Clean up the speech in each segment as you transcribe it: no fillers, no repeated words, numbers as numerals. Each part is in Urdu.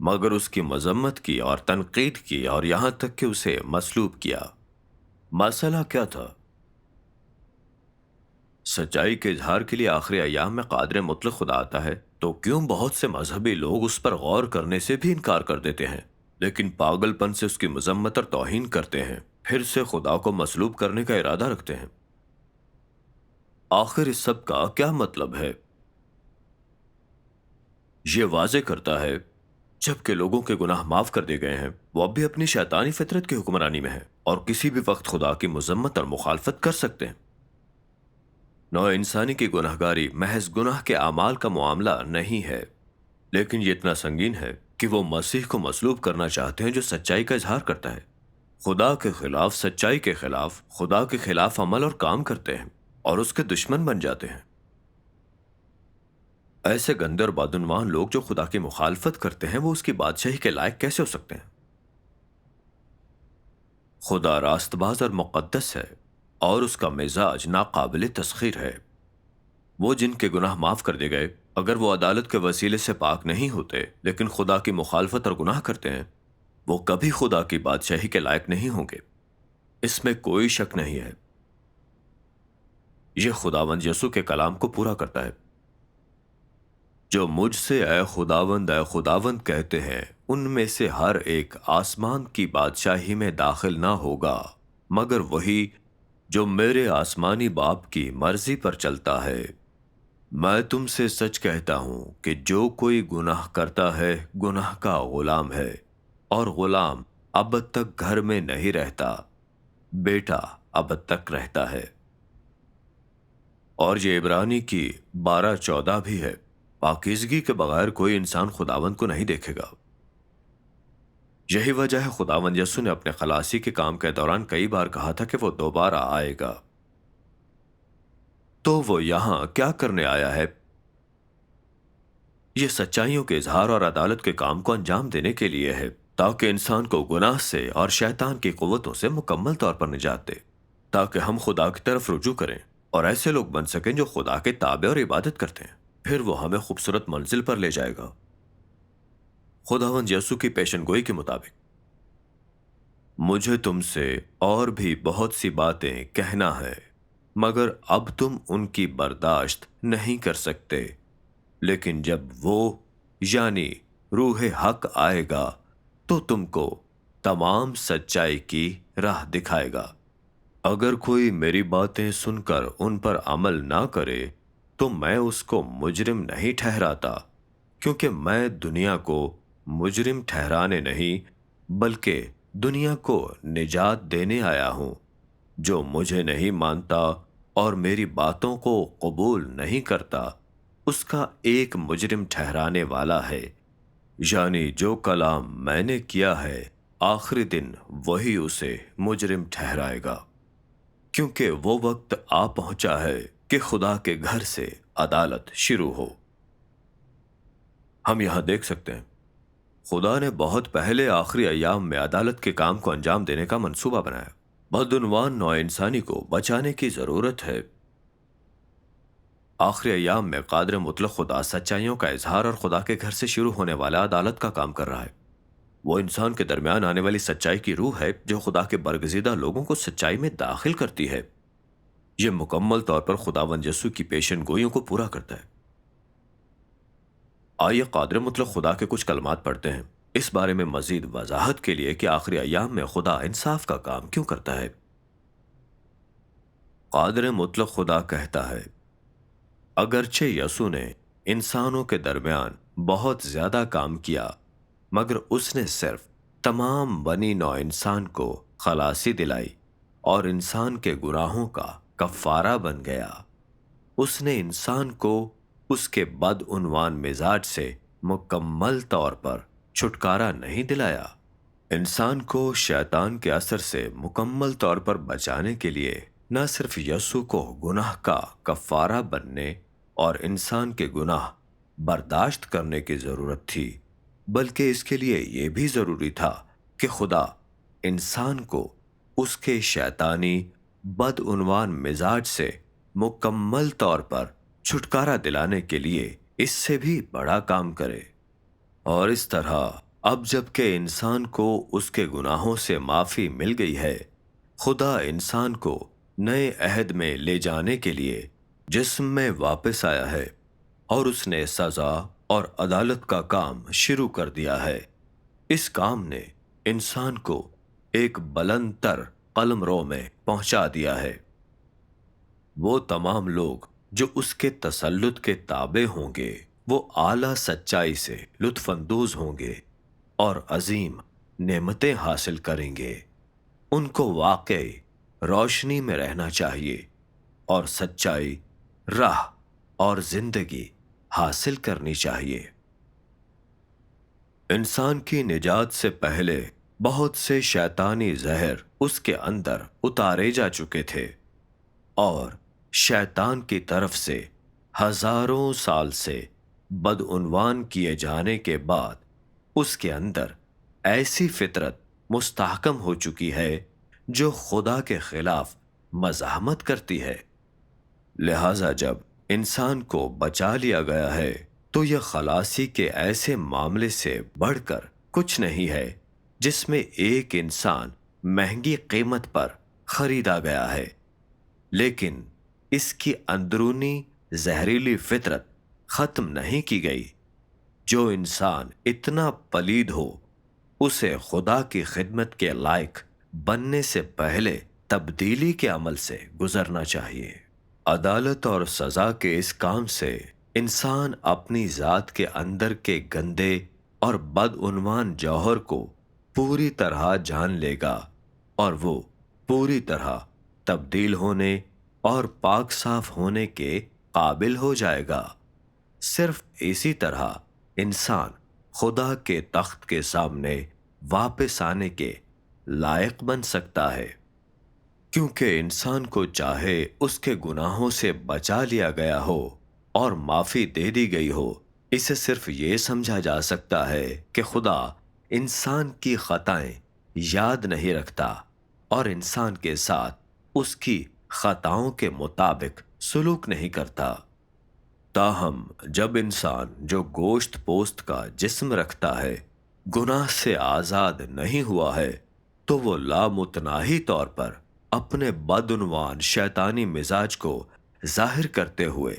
مگر اس کی مذمت کی اور تنقید کی اور یہاں تک کہ اسے مصلوب کیا۔ مسئلہ کیا تھا؟ سچائی کے اظہار کے لیے آخری ایام میں قادر مطلق خدا آتا ہے تو کیوں بہت سے مذہبی لوگ اس پر غور کرنے سے بھی انکار کر دیتے ہیں، لیکن پاگل پن سے اس کی مذمت اور توہین کرتے ہیں، پھر سے خدا کو مصلوب کرنے کا ارادہ رکھتے ہیں؟ آخر اس سب کا کیا مطلب ہے؟ یہ واضح کرتا ہے جبکہ لوگوں کے گناہ معاف کر دیے گئے ہیں، وہ اب بھی اپنی شیطانی فطرت کی حکمرانی میں ہیں اور کسی بھی وقت خدا کی مذمت اور مخالفت کر سکتے ہیں۔ نو انسانی کی گناہگاری محض گناہ کے اعمال کا معاملہ نہیں ہے، لیکن یہ اتنا سنگین ہے کہ وہ مسیح کو مصلوب کرنا چاہتے ہیں جو سچائی کا اظہار کرتا ہے، خدا کے خلاف، سچائی کے خلاف، خدا کے خلاف عمل اور کام کرتے ہیں اور اس کے دشمن بن جاتے ہیں۔ ایسے گندے اور بدعنوان لوگ جو خدا کی مخالفت کرتے ہیں وہ اس کی بادشاہی کے لائق کیسے ہو سکتے ہیں؟ خدا راست باز اور مقدس ہے اور اس کا مزاج ناقابل تسخیر ہے۔ وہ جن کے گناہ معاف کر دیے گئے، اگر وہ عدالت کے وسیلے سے پاک نہیں ہوتے لیکن خدا کی مخالفت اور گناہ کرتے ہیں، وہ کبھی خدا کی بادشاہی کے لائق نہیں ہوں گے، اس میں کوئی شک نہیں ہے۔ یہ خداوند یسوع کے کلام کو پورا کرتا ہے، جو مجھ سے اے خداوند کہتے ہیں ان میں سے ہر ایک آسمان کی بادشاہی میں داخل نہ ہوگا مگر وہی جو میرے آسمانی باپ کی مرضی پر چلتا ہے۔ میں تم سے سچ کہتا ہوں کہ جو کوئی گناہ کرتا ہے گناہ کا غلام ہے، اور غلام ابد تک گھر میں نہیں رہتا، بیٹا ابد تک رہتا ہے۔ اور یہ عبرانی کی 12:14 بھی ہے، پاکیزگی کے بغیر کوئی انسان خداوند کو نہیں دیکھے گا۔ یہی وجہ ہے خداوند یسوع نے اپنے خلاصی کے کام کے دوران کئی بار کہا تھا کہ وہ دوبارہ آئے گا۔ تو وہ یہاں کیا کرنے آیا ہے؟ یہ سچائیوں کے اظہار اور عدالت کے کام کو انجام دینے کے لیے ہے، تاکہ انسان کو گناہ سے اور شیطان کی قوتوں سے مکمل طور پر نجات دے، تاکہ ہم خدا کی طرف رجوع کریں اور ایسے لوگ بن سکیں جو خدا کے تابع اور عبادت کرتے ہیں۔ پھر وہ ہمیں خوبصورت منزل پر لے جائے گا۔ خداوند یسوع کی پیشن گوئی کے مطابق، مجھے تم سے اور بھی بہت سی باتیں کہنا ہے مگر اب تم ان کی برداشت نہیں کر سکتے، لیکن جب وہ یعنی روح حق آئے گا تو تم کو تمام سچائی کی راہ دکھائے گا۔ اگر کوئی میری باتیں سن کر ان پر عمل نہ کرے تو میں اس کو مجرم نہیں ٹھہراتا، کیونکہ میں دنیا کو مجرم ٹھہرانے نہیں بلکہ دنیا کو نجات دینے آیا ہوں۔ جو مجھے نہیں مانتا اور میری باتوں کو قبول نہیں کرتا اس کا ایک مجرم ٹھہرانے والا ہے، یعنی جو کلام میں نے کیا ہے آخری دن وہی اسے مجرم ٹھہرائے گا، کیونکہ وہ وقت آ پہنچا ہے کہ خدا کے گھر سے عدالت شروع ہو۔ ہم یہاں دیکھ سکتے ہیں خدا نے بہت پہلے آخری ایام میں عدالت کے کام کو انجام دینے کا منصوبہ بنایا۔ بدعنوان نوع انسانی کو بچانے کی ضرورت ہے۔ آخری ایام میں قادر مطلق خدا سچائیوں کا اظہار اور خدا کے گھر سے شروع ہونے والا عدالت کا کام کر رہا ہے۔ وہ انسان کے درمیان آنے والی سچائی کی روح ہے جو خدا کے برگزیدہ لوگوں کو سچائی میں داخل کرتی ہے۔ یہ مکمل طور پر خداوند یسوع کی پیشن گوئیوں کو پورا کرتا ہے۔ آئیے قادر مطلق خدا کے کچھ کلمات پڑھتے ہیں اس بارے میں مزید وضاحت کے لیے کہ آخری ایام میں خدا انصاف کا کام کیوں کرتا ہے۔ قادر مطلق خدا کہتا ہے، اگرچہ یسوع نے انسانوں کے درمیان بہت زیادہ کام کیا مگر اس نے صرف تمام بنی نوع انسان کو خلاصی دلائی اور انسان کے گناہوں کا کفارہ بن گیا۔ اس نے انسان کو اس کے بدعنوان مزاج سے مکمل طور پر چھٹکارا نہیں دلایا۔ انسان کو شیطان کے اثر سے مکمل طور پر بچانے کے لیے نہ صرف یسوع کو گناہ کا کفارہ بننے اور انسان کے گناہ برداشت کرنے کی ضرورت تھی، بلکہ اس کے لیے یہ بھی ضروری تھا کہ خدا انسان کو اس کے شیطانی بدعنوان مزاج سے مکمل طور پر چھٹکارا دلانے کے لیے اس سے بھی بڑا کام کرے، اور اس طرح اب جب کہ انسان کو اس کے گناہوں سے معافی مل گئی ہے، خدا انسان کو نئے عہد میں لے جانے کے لیے جسم میں واپس آیا ہے، اور اس نے سزا اور عدالت کا کام شروع کر دیا ہے۔ اس کام نے انسان کو ایک بلند تر قلم رو میں پہنچا دیا ہے۔ وہ تمام لوگ جو اس کے تسلط کے تابع ہوں گے وہ اعلیٰ سچائی سے لطف اندوز ہوں گے اور عظیم نعمتیں حاصل کریں گے۔ ان کو واقعی روشنی میں رہنا چاہیے اور سچائی، راہ اور زندگی حاصل کرنی چاہیے۔ انسان کی نجات سے پہلے بہت سے شیطانی زہر اس کے اندر اتارے جا چکے تھے، اور شیطان کی طرف سے ہزاروں سال سے بدعنوان کیے جانے کے بعد اس کے اندر ایسی فطرت مستحکم ہو چکی ہے جو خدا کے خلاف مزاحمت کرتی ہے۔ لہذا جب انسان کو بچا لیا گیا ہے تو یہ خلاصی کے ایسے معاملے سے بڑھ کر کچھ نہیں ہے جس میں ایک انسان مہنگی قیمت پر خریدا گیا ہے، لیکن اس کی اندرونی زہریلی فطرت ختم نہیں کی گئی۔ جو انسان اتنا پلید ہو اسے خدا کی خدمت کے لائق بننے سے پہلے تبدیلی کے عمل سے گزرنا چاہیے۔ عدالت اور سزا کے اس کام سے انسان اپنی ذات کے اندر کے گندے اور بدعنوان جوہر کو پوری طرح جان لے گا، اور وہ پوری طرح تبدیل ہونے اور پاک صاف ہونے کے قابل ہو جائے گا۔ صرف اسی طرح انسان خدا کے تخت کے سامنے واپس آنے کے لائق بن سکتا ہے، کیونکہ انسان کو چاہے اس کے گناہوں سے بچا لیا گیا ہو اور معافی دے دی گئی ہو، اسے صرف یہ سمجھا جا سکتا ہے کہ خدا انسان کی خطائیں یاد نہیں رکھتا اور انسان کے ساتھ اس کی خطاؤں کے مطابق سلوک نہیں کرتا۔ تاہم جب انسان جو گوشت پوست کا جسم رکھتا ہے گناہ سے آزاد نہیں ہوا ہے تو وہ لامتناہی طور پر اپنے بدعنوان شیطانی مزاج کو ظاہر کرتے ہوئے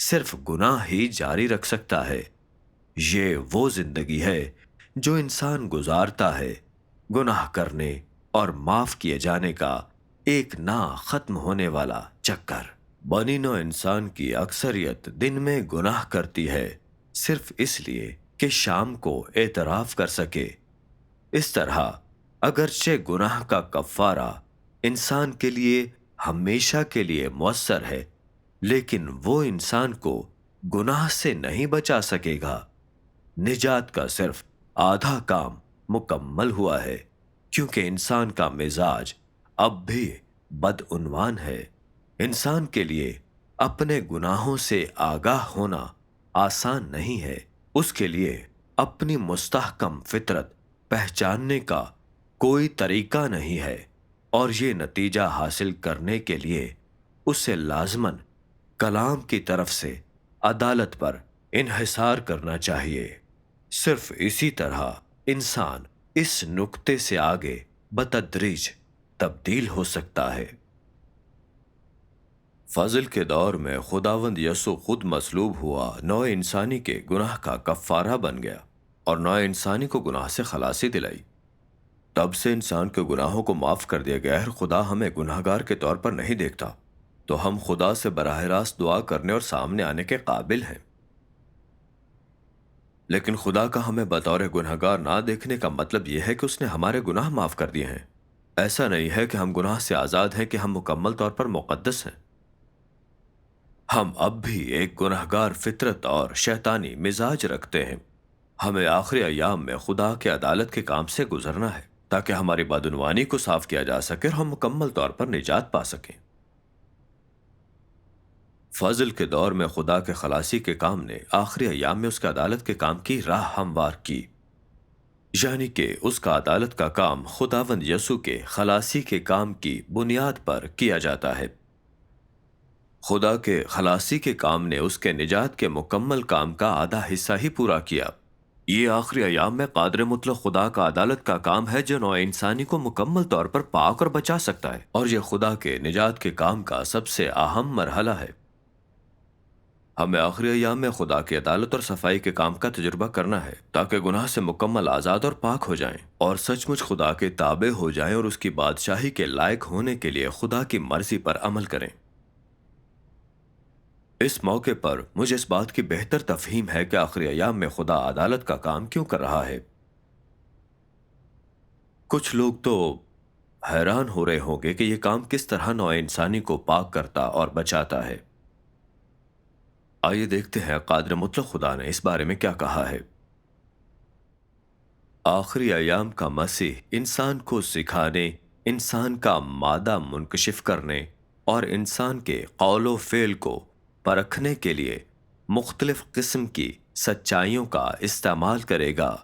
صرف گناہ ہی جاری رکھ سکتا ہے۔ یہ وہ زندگی ہے جو انسان گزارتا ہے، گناہ کرنے اور معاف کیے جانے کا ایک نا ختم ہونے والا چکر۔ بنی نوع انسان کی اکثریت دن میں گناہ کرتی ہے صرف اس لیے کہ شام کو اعتراف کر سکے۔ اس طرح اگرچہ گناہ کا کفارہ انسان کے لیے ہمیشہ کے لیے مؤثر ہے، لیکن وہ انسان کو گناہ سے نہیں بچا سکے گا۔ نجات کا صرف آدھا کام مکمل ہوا ہے، کیونکہ انسان کا مزاج اب بھی بدعنوان ہے۔ انسان کے لیے اپنے گناہوں سے آگاہ ہونا آسان نہیں ہے۔ اس کے لیے اپنی مستحکم فطرت پہچاننے کا کوئی طریقہ نہیں ہے، اور یہ نتیجہ حاصل کرنے کے لیے اسے لازماً کلام کی طرف سے عدالت پر انحصار کرنا چاہیے۔ صرف اسی طرح انسان اس نقطے سے آگے بتدریج تبدیل ہو سکتا ہے۔ فضل کے دور میں خداوند یسوع خود مصلوب ہوا، نوع انسانی کے گناہ کا کفارہ بن گیا اور نوع انسانی کو گناہ سے خلاصی دلائی۔ تب سے انسان کے گناہوں کو معاف کر دیا گیا ہے۔ خدا ہمیں گناہگار کے طور پر نہیں دیکھتا، تو ہم خدا سے براہ راست دعا کرنے اور سامنے آنے کے قابل ہیں۔ لیکن خدا کا ہمیں بطور گناہگار نہ دیکھنے کا مطلب یہ ہے کہ اس نے ہمارے گناہ معاف کر دیے ہیں۔ ایسا نہیں ہے کہ ہم گناہ سے آزاد ہیں، کہ ہم مکمل طور پر مقدس ہیں۔ ہم اب بھی ایک گناہگار فطرت اور شیطانی مزاج رکھتے ہیں۔ ہمیں آخری ایام میں خدا کے عدالت کے کام سے گزرنا ہے تاکہ ہماری بدعنوانی کو صاف کیا جا سکے اور ہم مکمل طور پر نجات پا سکیں۔ فضل کے دور میں خدا کے خلاصی کے کام نے آخری ایام میں اس کے عدالت کے کام کی راہ ہموار کی، یعنی کہ اس کا عدالت کا کام خداوند یسوع کے خلاصی کے کام کی بنیاد پر کیا جاتا ہے۔ خدا کے خلاصی کے کام نے اس کے نجات کے مکمل کام کا آدھا حصہ ہی پورا کیا، یہ آخری ایام میں قادر مطلق خدا کا عدالت کا کام ہے جو نوع انسانی کو مکمل طور پر پاک اور بچا سکتا ہے، اور یہ خدا کے نجات کے کام کا سب سے اہم مرحلہ ہے۔ ہمیں آخری ایام میں خدا کی عدالت اور صفائی کے کام کا تجربہ کرنا ہے تاکہ گناہ سے مکمل آزاد اور پاک ہو جائیں اور سچ مچ خدا کے تابع ہو جائیں اور اس کی بادشاہی کے لائق ہونے کے لیے خدا کی مرضی پر عمل کریں۔ اس موقع پر مجھے اس بات کی بہتر تفہیم ہے کہ آخری ایام میں خدا عدالت کا کام کیوں کر رہا ہے۔ کچھ لوگ تو حیران ہو رہے ہوں گے کہ یہ کام کس طرح نوع انسانی کو پاک کرتا اور بچاتا ہے۔ آئیے دیکھتے ہیں قادر مطلق خدا نے اس بارے میں کیا کہا ہے۔ آخری ایام کا مسیح انسان کو سکھانے، انسان کا مادہ منکشف کرنے اور انسان کے قول و فعل کو پرکھنے کے لیے مختلف قسم کی سچائیوں کا استعمال کرے گا۔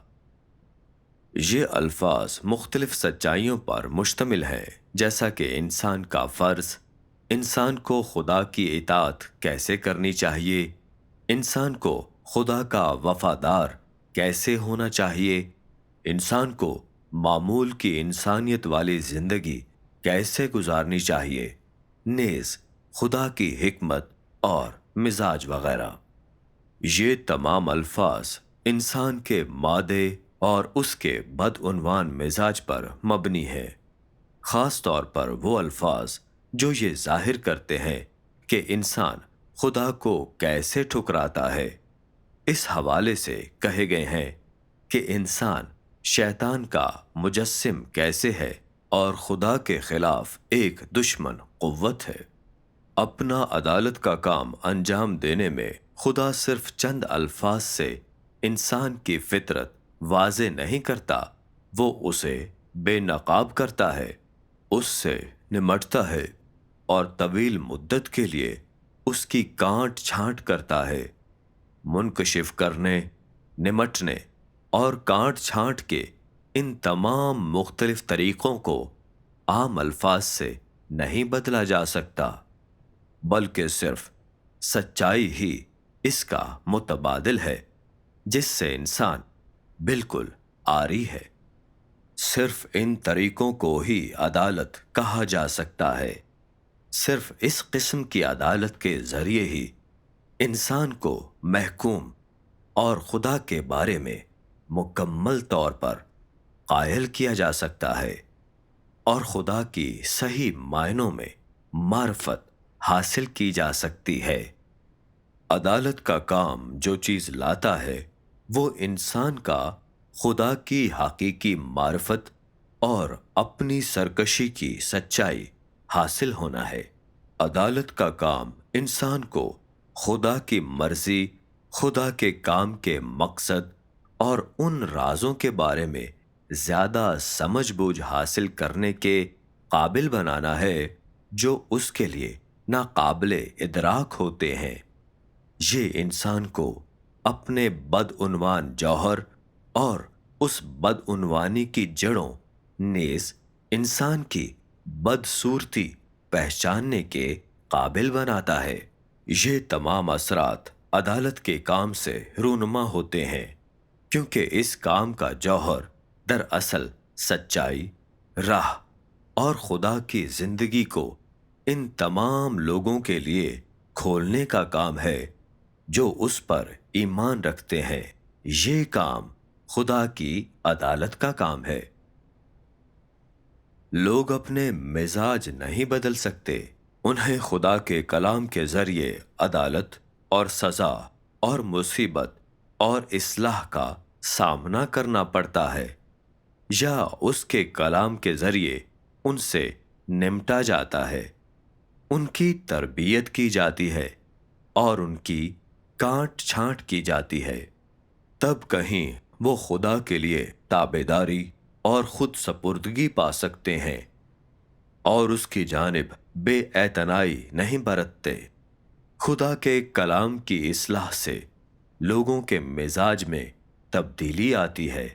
یہ الفاظ مختلف سچائیوں پر مشتمل ہیں، جیسا کہ انسان کا فرض، انسان کو خدا کی اطاعت کیسے کرنی چاہیے، انسان کو خدا کا وفادار کیسے ہونا چاہیے، انسان کو معمول کی انسانیت والی زندگی کیسے گزارنی چاہیے، نیز خدا کی حکمت اور مزاج وغیرہ۔ یہ تمام الفاظ انسان کے مادے اور اس کے بدعنوان مزاج پر مبنی ہے، خاص طور پر وہ الفاظ جو یہ ظاہر کرتے ہیں کہ انسان خدا کو کیسے ٹھکراتا ہے۔ اس حوالے سے کہے گئے ہیں کہ انسان شیطان کا مجسم کیسے ہے اور خدا کے خلاف ایک دشمن قوت ہے۔ اپنا عدالت کا کام انجام دینے میں خدا صرف چند الفاظ سے انسان کی فطرت واضح نہیں کرتا، وہ اسے بے نقاب کرتا ہے، اس سے نمٹتا ہے اور طویل مدت کے لیے اس کی کانٹ چھانٹ کرتا ہے۔ منکشف کرنے، نمٹنے اور کانٹ چھانٹ کے ان تمام مختلف طریقوں کو عام الفاظ سے نہیں بدلا جا سکتا، بلکہ صرف سچائی ہی اس کا متبادل ہے، جس سے انسان بالکل عاری ہے۔ صرف ان طریقوں کو ہی عدالت کہا جا سکتا ہے۔ صرف اس قسم کی عدالت کے ذریعے ہی انسان کو محکوم اور خدا کے بارے میں مکمل طور پر قائل کیا جا سکتا ہے اور خدا کی صحیح معنوں میں معرفت حاصل کی جا سکتی ہے۔ عدالت کا کام جو چیز لاتا ہے وہ انسان کا خدا کی حقیقی معرفت اور اپنی سرکشی کی سچائی حاصل ہونا ہے۔ عدالت کا کام انسان کو خدا کی مرضی، خدا کے کام کے مقصد اور ان رازوں کے بارے میں زیادہ سمجھ بوجھ حاصل کرنے کے قابل بنانا ہے جو اس کے لیے ناقابل ادراک ہوتے ہیں۔ یہ انسان کو اپنے بدعنوان جوہر اور اس بدعنوانی کی جڑوں نیز انسان کی بدصورتی پہچاننے کے قابل بناتا ہے۔ یہ تمام اثرات عدالت کے کام سے رونما ہوتے ہیں، کیونکہ اس کام کا جوہر دراصل سچائی، راہ اور خدا کی زندگی کو ان تمام لوگوں کے لیے کھولنے کا کام ہے جو اس پر ایمان رکھتے ہیں۔ یہ کام خدا کی عدالت کا کام ہے۔ لوگ اپنے مزاج نہیں بدل سکتے، انہیں خدا کے کلام کے ذریعے عدالت اور سزا اور مصیبت اور اصلاح کا سامنا کرنا پڑتا ہے، یا اس کے کلام کے ذریعے ان سے نمٹا جاتا ہے، ان کی تربیت کی جاتی ہے اور ان کی کانٹ چھانٹ کی جاتی ہے۔ تب کہیں وہ خدا کے لیے تابعداری اور خود سپردگی پا سکتے ہیں اور اس کی جانب بے اعتنائی نہیں برتتے۔ خدا کے کلام کی اصلاح سے لوگوں کے مزاج میں تبدیلی آتی ہے۔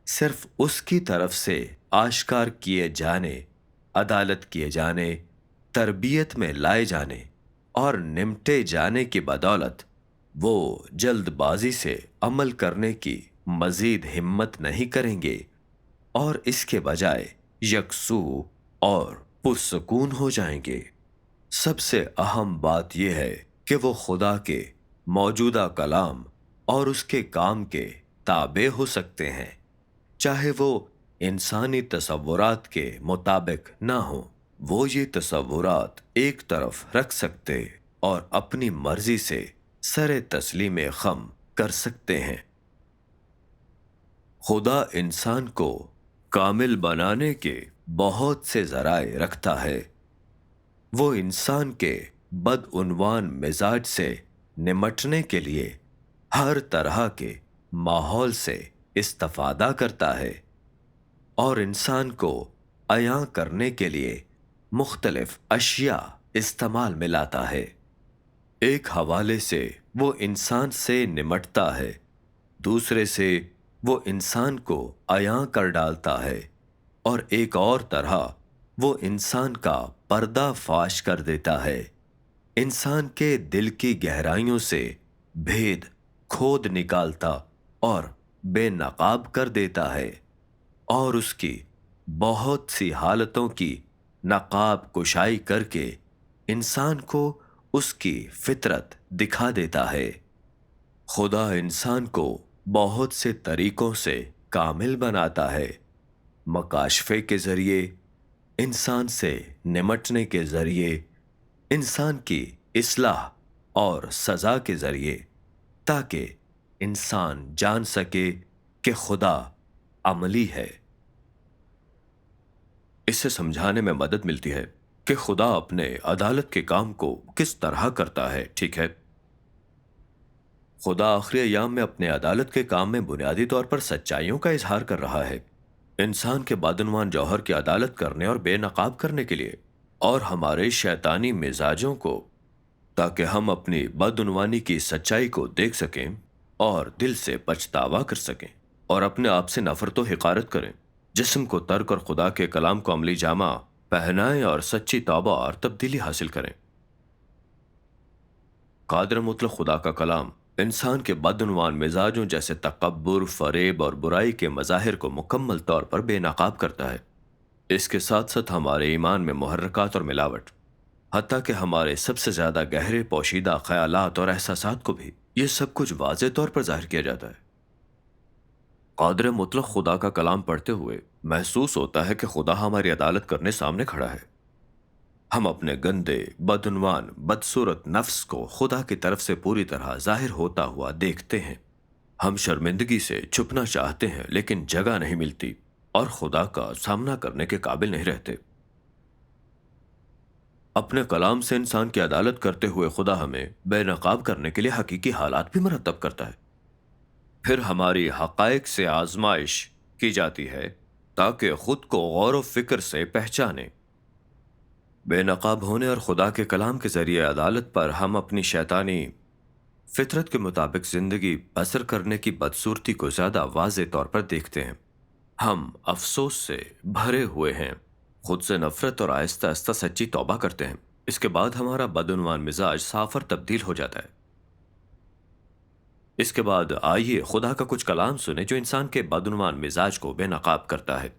صرف اس کی طرف سے آشکار کیے جانے، عدالت کیے جانے، تربیت میں لائے جانے اور نمٹے جانے کی بدولت وہ جلد بازی سے عمل کرنے کی مزید ہمت نہیں کریں گے اور اس کے بجائے یکسو اور پرسکون ہو جائیں گے۔ سب سے اہم بات یہ ہے کہ وہ خدا کے موجودہ کلام اور اس کے کام کے تابع ہو سکتے ہیں، چاہے وہ انسانی تصورات کے مطابق نہ ہوں۔ وہ یہ تصورات ایک طرف رکھ سکتے اور اپنی مرضی سے سر تسلیم خم کر سکتے ہیں۔ خدا انسان کو کامل بنانے کے بہت سے ذرائع رکھتا ہے۔ وہ انسان کے بدعنوان مزاج سے نمٹنے کے لیے ہر طرح کے ماحول سے استفادہ کرتا ہے اور انسان کو عیاں کرنے کے لیے مختلف اشیاء استعمال میں لاتا ہے۔ ایک حوالے سے وہ انسان سے نمٹتا ہے، دوسرے سے وہ انسان کو عیاں کر ڈالتا ہے، اور ایک اور طرح وہ انسان کا پردہ فاش کر دیتا ہے، انسان کے دل کی گہرائیوں سے بھید کھود نکالتا اور بے نقاب کر دیتا ہے، اور اس کی بہت سی حالتوں کی نقاب کشائی کر کے انسان کو اس کی فطرت دکھا دیتا ہے۔ خدا انسان کو بہت سے طریقوں سے کامل بناتا ہے، مکاشفے کے ذریعے، انسان سے نمٹنے کے ذریعے، انسان کی اصلاح اور سزا کے ذریعے، تاکہ انسان جان سکے کہ خدا عملی ہے۔ اس سے سمجھانے میں مدد ملتی ہے کہ خدا اپنے عدالت کے کام کو کس طرح کرتا ہے۔ ٹھیک ہے، خدا آخری ایام میں اپنے عدالت کے کام میں بنیادی طور پر سچائیوں کا اظہار کر رہا ہے، انسان کے بدعنوان جوہر کی عدالت کرنے اور بے نقاب کرنے کے لیے، اور ہمارے شیطانی مزاجوں کو، تاکہ ہم اپنی بدعنوانی کی سچائی کو دیکھ سکیں اور دل سے پچھتاوا کر سکیں اور اپنے آپ سے نفرت و حقارت کریں، جسم کو ترک اور خدا کے کلام کو عملی جامہ پہنائیں اور سچی توبہ اور تبدیلی حاصل کریں۔ قادر مطلق خدا کا کلام انسان کے بدعنوان مزاجوں جیسے تکبر، فریب اور برائی کے مظاہر کو مکمل طور پر بے نقاب کرتا ہے۔ اس کے ساتھ ساتھ ہمارے ایمان میں محرکات اور ملاوٹ، حتیٰ کہ ہمارے سب سے زیادہ گہرے پوشیدہ خیالات اور احساسات کو بھی، یہ سب کچھ واضح طور پر ظاہر کیا جاتا ہے۔ قادر مطلق خدا کا کلام پڑھتے ہوئے محسوس ہوتا ہے کہ خدا ہماری عدالت کرنے سامنے کھڑا ہے۔ ہم اپنے گندے، بدعنوان، بدصورت نفس کو خدا کی طرف سے پوری طرح ظاہر ہوتا ہوا دیکھتے ہیں۔ ہم شرمندگی سے چھپنا چاہتے ہیں لیکن جگہ نہیں ملتی اور خدا کا سامنا کرنے کے قابل نہیں رہتے۔ اپنے کلام سے انسان کی عدالت کرتے ہوئے خدا ہمیں بے نقاب کرنے کے لیے حقیقی حالات بھی مرتب کرتا ہے۔ پھر ہماری حقائق سے آزمائش کی جاتی ہے تاکہ خود کو غور و فکر سے پہچانے۔ بے نقاب ہونے اور خدا کے کلام کے ذریعے عدالت پر ہم اپنی شیطانی فطرت کے مطابق زندگی بسر کرنے کی بدصورتی کو زیادہ واضح طور پر دیکھتے ہیں۔ ہم افسوس سے بھرے ہوئے ہیں، خود سے نفرت اور آہستہ آہستہ سچی توبہ کرتے ہیں۔ اس کے بعد ہمارا بدعنوان مزاج صاف اور تبدیل ہو جاتا ہے۔ اس کے بعد آئیے خدا کا کچھ کلام سنیں جو انسان کے بدعنوان مزاج کو بے نقاب کرتا ہے،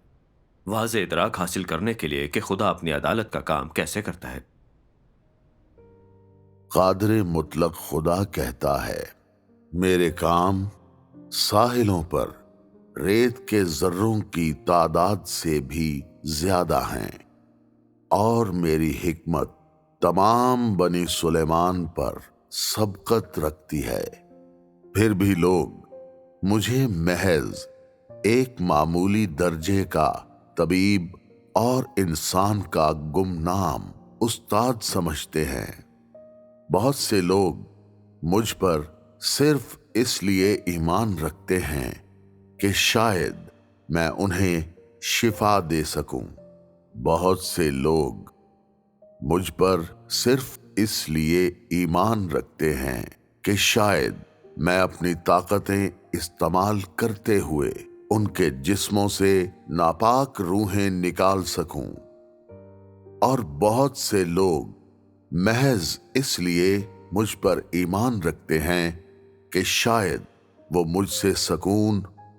واضح ادراک حاصل کرنے کے لیے کہ خدا اپنی عدالت کا کام کیسے کرتا ہے۔ قادر مطلق خدا کہتا ہے، میرے کام ساحلوں پر ریت کے ذروں کی تعداد سے بھی زیادہ ہیں، اور میری حکمت تمام بنی سلیمان پر سبقت رکھتی ہے۔ پھر بھی لوگ مجھے محض ایک معمولی درجے کا طبیب اور انسان کا گمنام استاد سمجھتے ہیں۔ بہت سے لوگ مجھ پر صرف اس لیے ایمان رکھتے ہیں کہ شاید میں انہیں شفا دے سکوں۔ بہت سے لوگ مجھ پر صرف اس لیے ایمان رکھتے ہیں کہ شاید میں اپنی طاقتیں استعمال کرتے ہوئے ان کے جسموں سے ناپاک روحیں نکال سکوں، اور بہت سے لوگ محض اس لیے مجھ پر ایمان رکھتے ہیں کہ شاید وہ مجھ سے سکون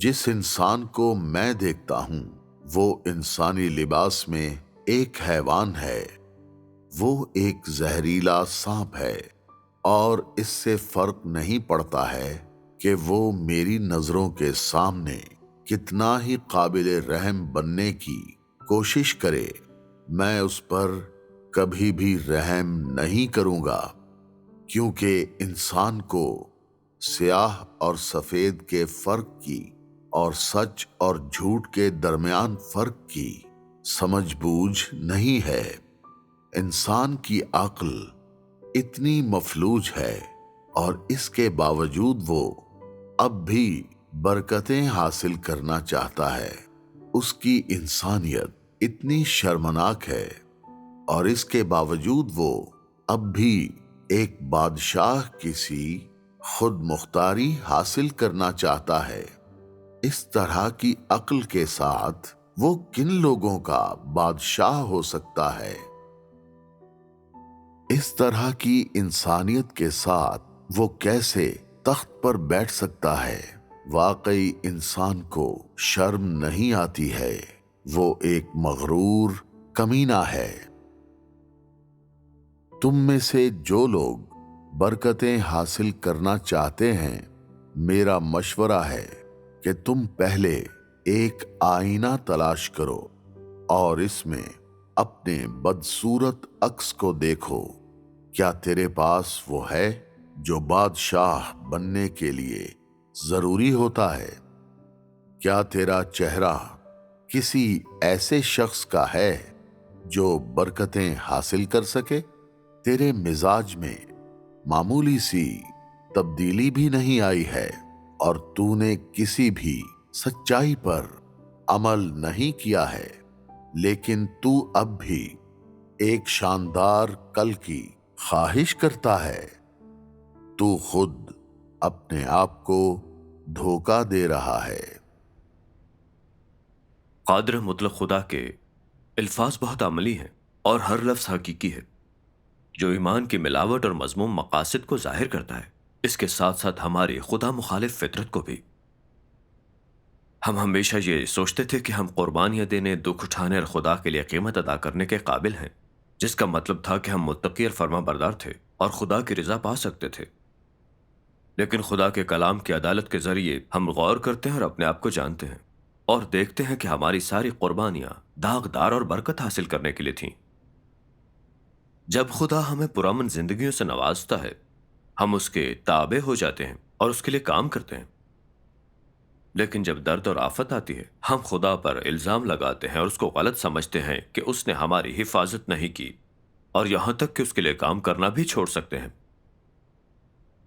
جس انسان کو میں دیکھتا ہوں وہ انسانی لباس میں ایک حیوان ہے، وہ ایک زہریلا سانپ ہے، اور اس سے فرق نہیں پڑتا ہے کہ وہ میری نظروں کے سامنے کتنا ہی قابل رحم بننے کی کوشش کرے، میں اس پر کبھی بھی رحم نہیں کروں گا، کیونکہ انسان کو سیاہ اور سفید کے فرق کی اور سچ اور جھوٹ کے درمیان فرق کی سمجھ بوجھ نہیں ہے۔ انسان کی عقل اتنی مفلوج ہے اور اس کے باوجود وہ اب بھی برکتیں حاصل کرنا چاہتا ہے۔ اس کی انسانیت اتنی شرمناک ہے اور اس کے باوجود وہ اب بھی ایک بادشاہ کسی خود مختاری حاصل کرنا چاہتا ہے۔ اس طرح کی عقل کے ساتھ وہ کن لوگوں کا بادشاہ ہو سکتا ہے؟ اس طرح کی انسانیت کے ساتھ وہ کیسے تخت پر بیٹھ سکتا ہے؟ واقعی انسان کو شرم نہیں آتی ہے، وہ ایک مغرور کمینہ ہے۔ تم میں سے جو لوگ برکتیں حاصل کرنا چاہتے ہیں، میرا مشورہ ہے کہ تم پہلے ایک آئینہ تلاش کرو اور اس میں اپنے بدصورت عکس کو دیکھو۔ کیا تیرے پاس وہ ہے جو بادشاہ بننے کے لیے ضروری ہوتا ہے؟ کیا تیرا چہرہ کسی ایسے شخص کا ہے جو برکتیں حاصل کر سکے؟ تیرے مزاج میں معمولی سی تبدیلی بھی نہیں آئی ہے اور تو نے کسی بھی سچائی پر عمل نہیں کیا ہے، لیکن تو اب بھی ایک شاندار کل کی خواہش کرتا ہے۔ تو خود اپنے آپ کو دھوکہ دے رہا ہے۔ قادر مطلق خدا کے الفاظ بہت عملی ہیں اور ہر لفظ حقیقی ہے، جو ایمان کی ملاوٹ اور مضموم مقاصد کو ظاہر کرتا ہے، اس کے ساتھ ساتھ ہماری خدا مخالف فطرت کو بھی۔ ہم ہمیشہ یہ سوچتے تھے کہ ہم قربانیاں دینے، دکھ اٹھانے اور خدا کے لیے قیمت ادا کرنے کے قابل ہیں، جس کا مطلب تھا کہ ہم متقی اور فرما بردار تھے اور خدا کی رضا پا سکتے تھے۔ لیکن خدا کے کلام کی عدالت کے ذریعے ہم غور کرتے ہیں اور اپنے آپ کو جانتے ہیں اور دیکھتے ہیں کہ ہماری ساری قربانیاں داغدار اور برکت حاصل کرنے کے لیے تھیں۔ جب خدا ہمیں پرامن زندگیوں سے نوازتا ہے، ہم اس کے تابع ہو جاتے ہیں اور اس کے لیے کام کرتے ہیں۔ لیکن جب درد اور آفت آتی ہے، ہم خدا پر الزام لگاتے ہیں اور اس کو غلط سمجھتے ہیں کہ اس نے ہماری حفاظت نہیں کی، اور یہاں تک کہ اس کے لیے کام کرنا بھی چھوڑ سکتے ہیں۔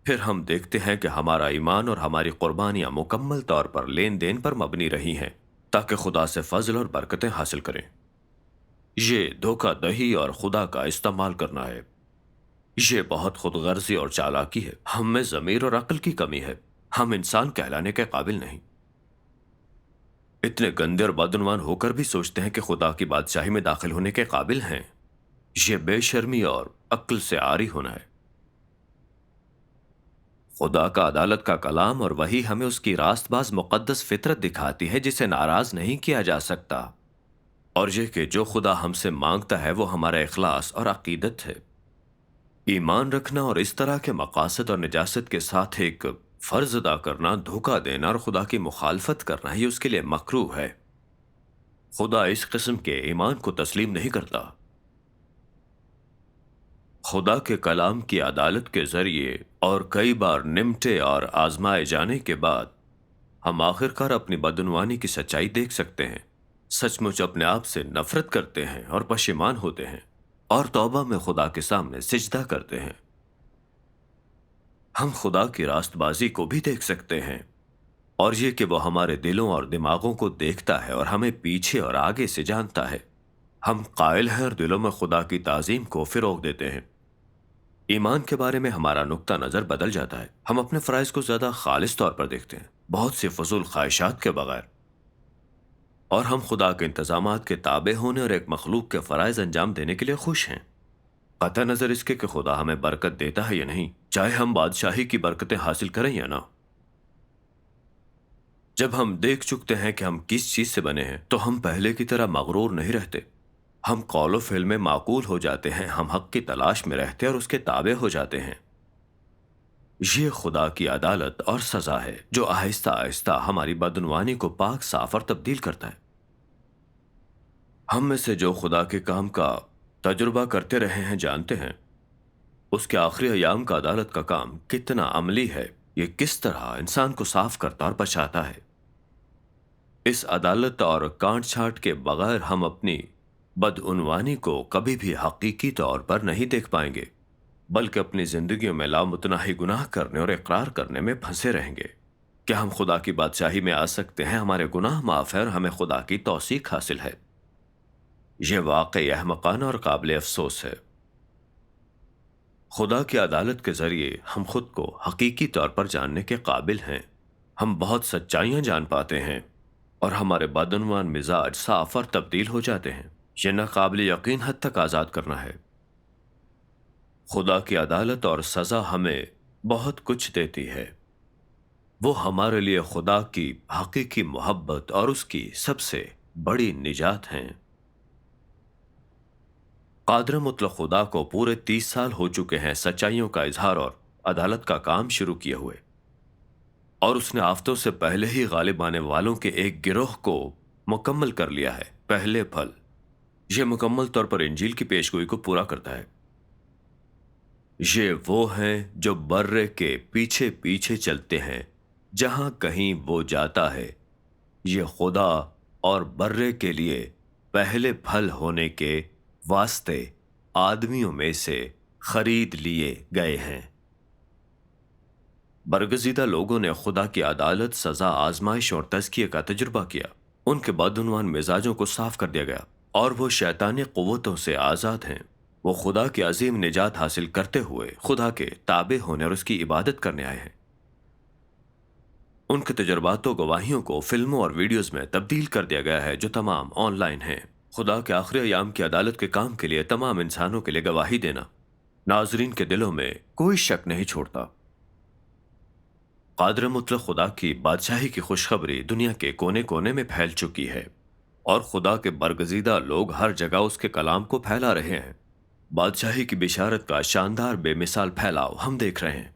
پھر ہم دیکھتے ہیں کہ ہمارا ایمان اور ہماری قربانیاں مکمل طور پر لین دین پر مبنی رہی ہیں تاکہ خدا سے فضل اور برکتیں حاصل کریں۔ یہ دھوکہ دہی اور خدا کا استعمال کرنا ہے۔ یہ بہت خود غرضی اور چالاکی ہے۔ ہم میں ضمیر اور عقل کی کمی ہے۔ ہم انسان کہلانے کے قابل نہیں۔ اتنے گندے اور بدعنوان ہو کر بھی سوچتے ہیں کہ خدا کی بادشاہی میں داخل ہونے کے قابل ہیں۔ یہ بے شرمی اور عقل سے عاری ہونا ہے۔ خدا کا عدالت کا کلام اور وہی ہمیں اس کی راست باز مقدس فطرت دکھاتی ہے جسے ناراض نہیں کیا جا سکتا، اور یہ کہ جو خدا ہم سے مانگتا ہے وہ ہمارا اخلاص اور عقیدت ہے۔ ایمان رکھنا اور اس طرح کے مقاصد اور نجاست کے ساتھ ایک فرض ادا کرنا، دھوکہ دینا اور خدا کی مخالفت کرنا، یہ اس کے لیے مکروہ ہے۔ خدا اس قسم کے ایمان کو تسلیم نہیں کرتا۔ خدا کے کلام کی عدالت کے ذریعے اور کئی بار نمٹے اور آزمائے جانے کے بعد ہم آخرکار اپنی بدعنوانی کی سچائی دیکھ سکتے ہیں، سچ مچ اپنے آپ سے نفرت کرتے ہیں اور پشیمان ہوتے ہیں اور توبہ میں خدا کے سامنے سجدہ کرتے ہیں۔ ہم خدا کی راست بازی کو بھی دیکھ سکتے ہیں، اور یہ کہ وہ ہمارے دلوں اور دماغوں کو دیکھتا ہے اور ہمیں پیچھے اور آگے سے جانتا ہے۔ ہم قائل ہیں اور دلوں میں خدا کی تعظیم کو فروغ دیتے ہیں۔ ایمان کے بارے میں ہمارا نقطہ نظر بدل جاتا ہے۔ ہم اپنے فرائض کو زیادہ خالص طور پر دیکھتے ہیں، بہت سی فضول خواہشات کے بغیر، اور ہم خدا کے انتظامات کے تابع ہونے اور ایک مخلوق کے فرائض انجام دینے کے لیے خوش ہیں، قطع نظر اس کے کہ خدا ہمیں برکت دیتا ہے یا نہیں، چاہے ہم بادشاہی کی برکتیں حاصل کریں یا نہ۔ جب ہم دیکھ چکتے ہیں کہ ہم کس چیز سے بنے ہیں تو ہم پہلے کی طرح مغرور نہیں رہتے۔ ہم قول و فعل میں معقول ہو جاتے ہیں، ہم حق کی تلاش میں رہتے اور اس کے تابع ہو جاتے ہیں۔ یہ خدا کی عدالت اور سزا ہے جو آہستہ آہستہ ہماری بدعنوانی کو پاک صاف اور تبدیل کرتا ہے۔ ہم میں سے جو خدا کے کام کا تجربہ کرتے رہے ہیں جانتے ہیں اس کے آخری ایام کا عدالت کا کام کتنا عملی ہے، یہ کس طرح انسان کو صاف کرتا اور بچاتا ہے۔ اس عدالت اور کانٹ چھانٹ کے بغیر ہم اپنی بدعنوانی کو کبھی بھی حقیقی طور پر نہیں دیکھ پائیں گے، بلکہ اپنی زندگیوں میں لامتناہی گناہ کرنے اور اقرار کرنے میں پھنسے رہیں گے۔ کیا ہم خدا کی بادشاہی میں آ سکتے ہیں؟ ہمارے گناہ معاف ہے اور ہمیں خدا کی توثیق حاصل ہے۔ یہ واقعی احمقانہ اور قابل افسوس ہے۔ خدا کی عدالت کے ذریعے ہم خود کو حقیقی طور پر جاننے کے قابل ہیں۔ ہم بہت سچائیاں جان پاتے ہیں اور ہمارے بدعنوان مزاج صاف اور تبدیل ہو جاتے ہیں۔ یہ ناقابل یقین حد تک آزاد کرنا ہے۔ خدا کی عدالت اور سزا ہمیں بہت کچھ دیتی ہے۔ وہ ہمارے لیے خدا کی حقیقی محبت اور اس کی سب سے بڑی نجات ہیں۔ قادر مطلق خدا کو پورے 30 سال ہو چکے ہیں سچائیوں کا اظہار اور عدالت کا کام شروع کیے ہوئے، اور اس نے آفتوں سے پہلے ہی غالب آنے والوں کے ایک گروہ کو مکمل کر لیا ہے۔ پہلے پھل یہ مکمل طور پر انجیل کی پیشگوئی کو پورا کرتا ہے۔ یہ وہ ہیں جو برے کے پیچھے پیچھے چلتے ہیں جہاں کہیں وہ جاتا ہے۔ یہ خدا اور برے کے لیے پہلے پھل ہونے کے واسطے آدمیوں میں سے خرید لیے گئے ہیں۔ برگزیدہ لوگوں نے خدا کی عدالت، سزا، آزمائش اور تزکیے کا تجربہ کیا۔ ان کے بدعنوان مزاجوں کو صاف کر دیا گیا اور وہ شیطانی قوتوں سے آزاد ہیں۔ وہ خدا کی عظیم نجات حاصل کرتے ہوئے خدا کے تابع ہونے اور اس کی عبادت کرنے آئے ہیں۔ ان کے تجربات و گواہیوں کو فلموں اور ویڈیوز میں تبدیل کر دیا گیا ہے جو تمام آن لائن ہیں۔ خدا کے آخری ایام کی عدالت کے کام کے لیے تمام انسانوں کے لیے گواہی دینا ناظرین کے دلوں میں کوئی شک نہیں چھوڑتا۔ قادر مطلق خدا کی بادشاہی کی خوشخبری دنیا کے کونے کونے میں پھیل چکی ہے اور خدا کے برگزیدہ لوگ ہر جگہ اس کے کلام کو پھیلا رہے ہیں۔ بادشاہی کی بشارت کا شاندار بے مثال پھیلاؤ ہم دیکھ رہے ہیں۔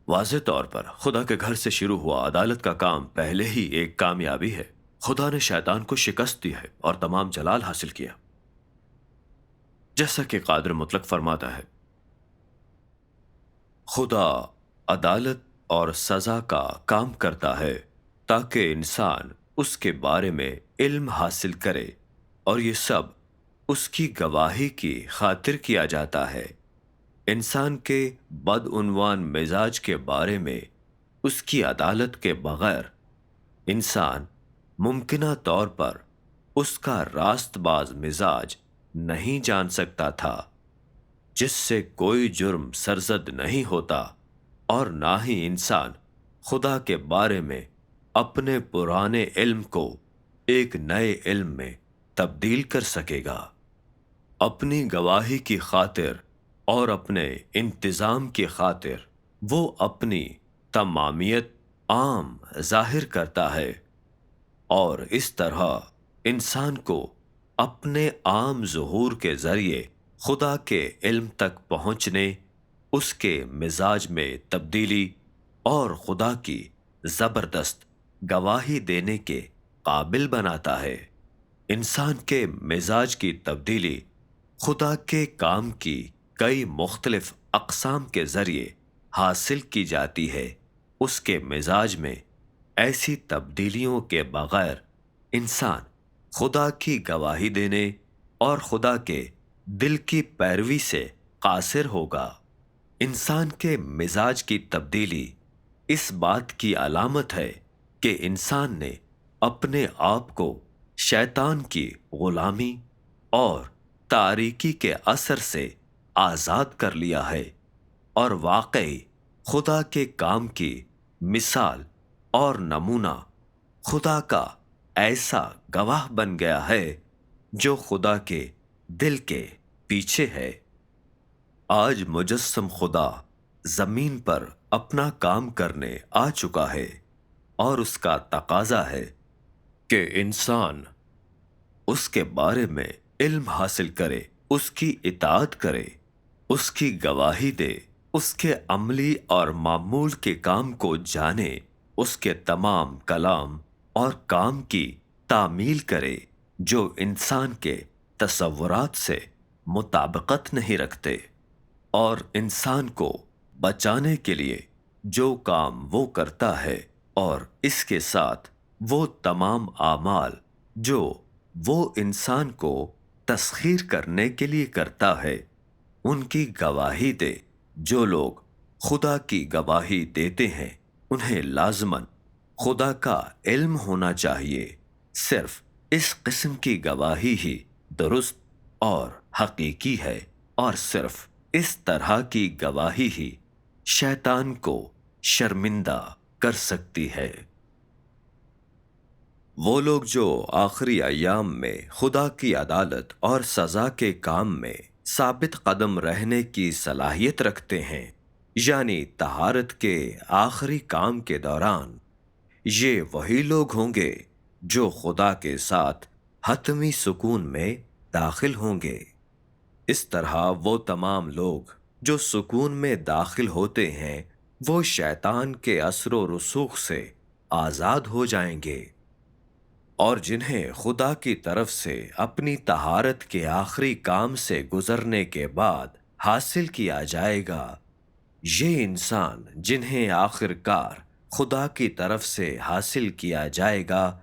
واضح طور پر خدا کے گھر سے شروع ہوا عدالت کا کام پہلے ہی ایک کامیابی ہے۔ خدا نے شیطان کو شکست دی ہے اور تمام جلال حاصل کیا، جیسا کہ قادر مطلق فرماتا ہے۔ خدا عدالت اور سزا کا کام کرتا ہے تاکہ انسان اس کے بارے میں علم حاصل کرے، اور یہ سب اس کی گواہی کی خاطر کیا جاتا ہے۔ انسان کے بدعنوان مزاج کے بارے میں اس کی عدالت کے بغیر انسان ممکنہ طور پر اس کا راست باز مزاج نہیں جان سکتا تھا، جس سے کوئی جرم سرزد نہیں ہوتا، اور نہ ہی انسان خدا کے بارے میں اپنے پرانے علم کو ایک نئے علم میں تبدیل کر سکے گا۔ اپنی گواہی کی خاطر اور اپنے انتظام کی خاطر وہ اپنی تمامیت عام ظاہر کرتا ہے، اور اس طرح انسان کو اپنے عام ظہور کے ذریعے خدا کے علم تک پہنچنے، اس کے مزاج میں تبدیلی اور خدا کی زبردست گواہی دینے کے قابل بناتا ہے۔ انسان کے مزاج کی تبدیلی خدا کے کام کی کئی مختلف اقسام کے ذریعے حاصل کی جاتی ہے۔ اس کے مزاج میں ایسی تبدیلیوں کے بغیر انسان خدا کی گواہی دینے اور خدا کے دل کی پیروی سے قاصر ہوگا۔ انسان کے مزاج کی تبدیلی اس بات کی علامت ہے کہ انسان نے اپنے آپ کو شیطان کی غلامی اور تاریکی کے اثر سے آزاد کر لیا ہے، اور واقعی خدا کے کام کی مثال اور نمونہ خدا کا ایسا گواہ بن گیا ہے جو خدا کے دل کے پیچھے ہے۔ آج مجسم خدا زمین پر اپنا کام کرنے آ چکا ہے۔ اور اس کا تقاضا ہے کہ انسان اس کے بارے میں علم حاصل کرے، اس کی اطاعت کرے، اس کی گواہی دے، اس کے عملی اور معمول کے کام کو جانے، اس کے تمام کلام اور کام کی تعمیل کرے جو انسان کے تصورات سے مطابقت نہیں رکھتے، اور انسان کو بچانے کے لیے جو کام وہ کرتا ہے اور اس کے ساتھ وہ تمام اعمال جو وہ انسان کو تسخیر کرنے کے لیے کرتا ہے ان کی گواہی دے۔ جو لوگ خدا کی گواہی دیتے ہیں انہیں لازماً خدا کا علم ہونا چاہیے۔ صرف اس قسم کی گواہی ہی درست اور حقیقی ہے، اور صرف اس طرح کی گواہی ہی شیطان کو شرمندہ کر سکتی ہے۔ وہ لوگ جو آخری ایام میں خدا کی عدالت اور سزا کے کام میں ثابت قدم رہنے کی صلاحیت رکھتے ہیں، یعنی طہارت کے آخری کام کے دوران، یہ وہی لوگ ہوں گے جو خدا کے ساتھ حتمی سکون میں داخل ہوں گے۔ اس طرح وہ تمام لوگ جو سکون میں داخل ہوتے ہیں وہ شیطان کے اثر و رسوخ سے آزاد ہو جائیں گے، اور جنہیں خدا کی طرف سے اپنی طہارت کے آخری کام سے گزرنے کے بعد حاصل کیا جائے گا، یہ انسان جنہیں آخر کار خدا کی طرف سے حاصل کیا جائے گا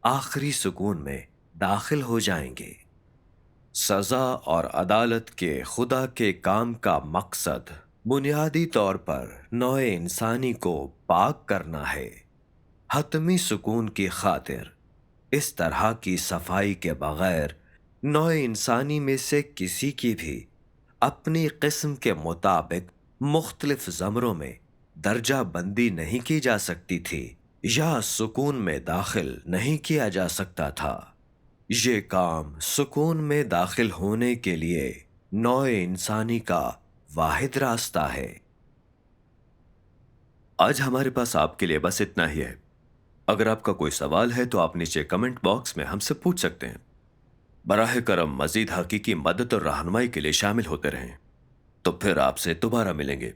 آخری سکون میں داخل ہو جائیں گے۔ سزا اور عدالت کے خدا کے کام کا مقصد بنیادی طور پر نوع انسانی کو پاک کرنا ہے۔ حتمی سکون کی خاطر اس طرح کی صفائی کے بغیر نوع انسانی میں سے کسی کی بھی اپنی قسم کے مطابق مختلف زمروں میں درجہ بندی نہیں کی جا سکتی تھی، یا سکون میں داخل نہیں کیا جا سکتا تھا۔ یہ کام سکون میں داخل ہونے کے لیے نوع انسانی کا واحد راستہ ہے۔ آج ہمارے پاس آپ کے لیے بس اتنا ہی ہے۔ اگر آپ کا کوئی سوال ہے تو آپ نیچے کمنٹ باکس میں ہم سے پوچھ سکتے ہیں۔ براہ کرم مزید حقیقی مدد اور رہنمائی کے لیے شامل ہوتے رہیں۔ تو پھر آپ سے دوبارہ ملیں گے۔